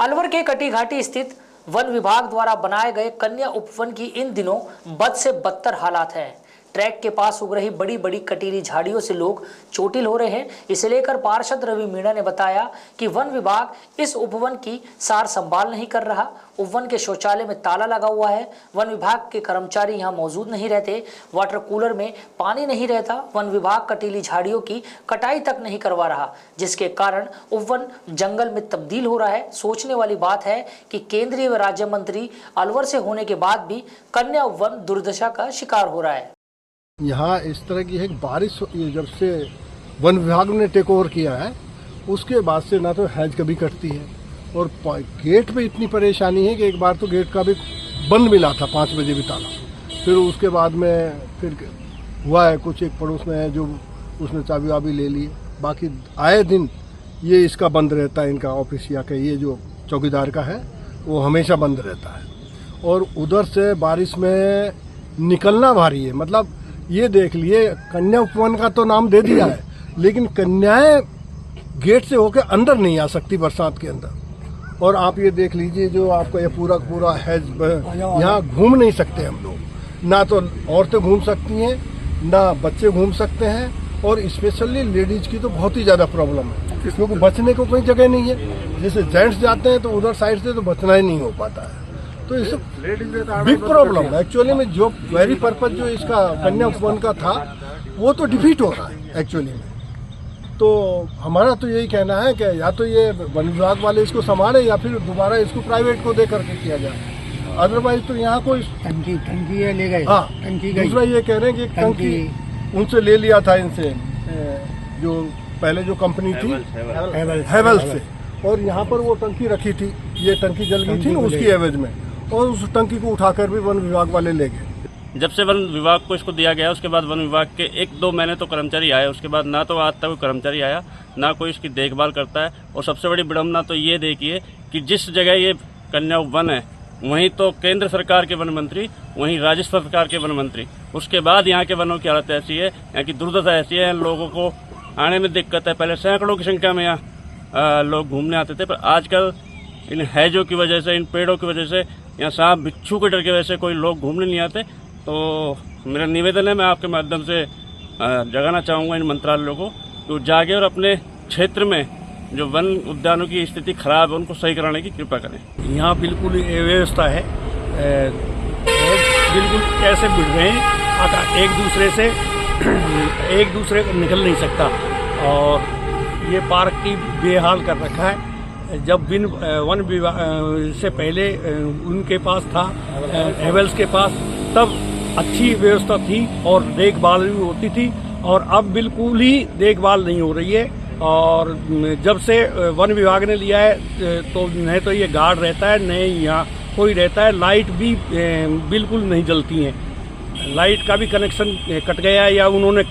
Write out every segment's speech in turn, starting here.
अलवर के कटी घाटी स्थित वन विभाग द्वारा बनाए गए कन्या उपवन की इन दिनों बद से बदतर हालात हैं। ट्रैक के पास उग रही बड़ी बड़ी कटीली झाड़ियों से लोग चोटिल हो रहे हैं। इसे लेकर पार्षद रवि मीणा ने बताया कि वन विभाग इस उपवन की सार संभाल नहीं कर रहा। उपवन के शौचालय में ताला लगा हुआ है। वन विभाग के कर्मचारी यहां मौजूद नहीं रहते। वाटर कूलर में पानी नहीं रहता। वन विभाग कटीली झाड़ियों की कटाई तक नहीं करवा रहा, जिसके कारण उपवन जंगल में तब्दील हो रहा है। सोचने वाली बात है कि केंद्रीय व राज्य मंत्री अलवर से होने के बाद भी कन्या उपवन दुर्दशा का शिकार हो रहा है। यहाँ इस तरह की एक बारिश जब से वन विभाग ने टेक ओवर किया है, उसके बाद से ना तो हैज कभी कटती है और गेट पे इतनी परेशानी है कि एक बार तो गेट का भी बंद मिला था 5 बजे भी ताला। फिर उसके बाद में फिर हुआ है कुछ, एक पड़ोस में है जो उसने चाबी वाबी ले ली। बाकी आए दिन ये इसका बंद रहता है, इनका ऑफिस या का ये जो चौकीदार का है वो हमेशा बंद रहता है। और उधर से बारिश में निकलना भारी है। मतलब ये देख लिए, कन्या उपवन का तो नाम दे दिया है, लेकिन कन्याएं गेट से होकर अंदर नहीं आ सकती बरसात के अंदर। और आप ये देख लीजिए जो आपका ये पूरा पूरा है, यहाँ घूम नहीं सकते हम लोग। ना तो औरतें घूम सकती हैं, ना बच्चे घूम सकते हैं। और स्पेशली लेडीज की तो बहुत ही ज़्यादा प्रॉब्लम है, क्योंकि बचने को कोई जगह नहीं है। जैसे जेंट्स जाते हैं तो उधर साइड से तो बचना ही नहीं हो पाता है। तो इस बिग प्रॉब्लम एक्चुअली में जो वेरी पर्पज जो इसका कन्या उपवन का था वो तो डिफीट हो रहा है एक्चुअली में। तो हमारा तो यही कहना है कि या तो ये वन विभाग वाले इसको संभाले या फिर दोबारा इसको प्राइवेट को दे करके किया जाए। अदरवाइज तो यहाँ कोई टंकी ले गए। हाँ, दूसरा ये कह रहे हैं कि टंकी उनसे ले लिया था, इनसे जो पहले जो कंपनी थी हेवल्स से, और यहाँ पर वो टंकी रखी थी, ये टंकी जल गई थी ना उसकी एवज में, और उस टंकी को उठाकर भी वन विभाग वाले ले गए। जब से वन विभाग को इसको दिया गया उसके बाद वन विभाग के 1-2 महीने तो कर्मचारी आए, उसके बाद ना तो आज तक कोई कर्मचारी आया, ना कोई इसकी देखभाल करता है। और सबसे बड़ी विडम्बना तो ये देखिए कि जिस जगह ये कन्या वन है वहीं तो केंद्र सरकार के वन मंत्री, वहीं राज्य सरकार के वन मंत्री, उसके बाद यहाँ के वनों की हालत ऐसी है, यहाँ की दुर्दशा ऐसी है, लोगों को आने में दिक्कत है। पहले सैकड़ों की संख्या में यहाँ लोग घूमने आते थे, पर आजकल इन हैजों की वजह से, इन पेड़ों की वजह से, यहाँ सांप बिच्छू के डर की वजह से कोई लोग घूमने नहीं आते। तो मेरा निवेदन है, मैं आपके माध्यम से जगाना चाहूँगा इन मंत्रालयों को कि वो जागे और अपने क्षेत्र में जो वन उद्यानों की स्थिति खराब है उनको सही कराने की कृपा करें। यहाँ बिल्कुल व्यवस्था है, बिल्कुल कैसे बिड़ रहे हैं, एक दूसरे को निकल नहीं सकता। और ये पार्क की बेहाल कर रखा है। जब वन विभाग से पहले उनके पास था, हेवल्स के पास, तब अच्छी व्यवस्था थी और देखभाल भी होती थी। और अब बिल्कुल ही देखभाल नहीं हो रही है। और जब से वन विभाग ने लिया है तो न तो ये गार्ड रहता है, न यहाँ कोई रहता है। लाइट भी बिल्कुल नहीं जलती हैं, लाइट का भी कनेक्शन कट गया है या उन्होंने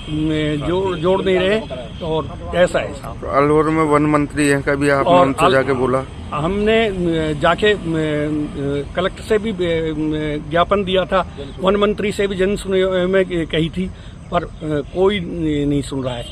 जोड़ नहीं रहे। और ऐसा है। अलवर में वन मंत्री हैं, कभी आपने उनसे जाके बोला? हमने जाके कलेक्टर से भी ज्ञापन दिया था, वन मंत्री से भी जन सुनवाई में कही थी, पर कोई नहीं सुन रहा है।